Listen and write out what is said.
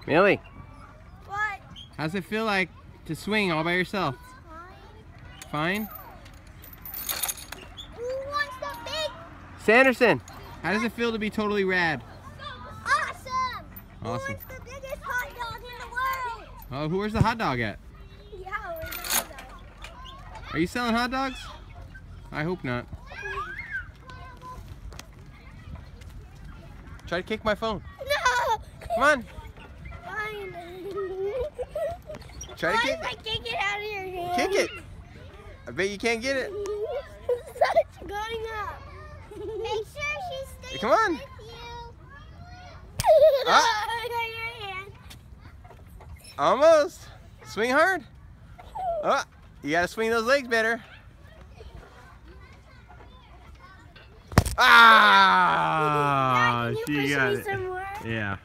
Millie, What? how's it feel like to swing all by yourself? It's Fine? fine. Who wants the big? Sanderson, how does it feel to be totally rad? Awesome. Who Awesome. wants the biggest hot dog in the world? Oh, where's the hot dog at? Yeah, where's the hot dog? Are you selling hot dogs? I hope not. Try to kick my phone. No. Come on. Fine. Try to Why kick if I kick it out of your hand? Kick it. I bet you can't get it. Such going up. Make sure she stays Come on. with you. Ah. I got your hand. Almost. Swing hard. Oh, you gotta swing those legs better. Ah, Dad, can you she push got me it. some more? Yeah.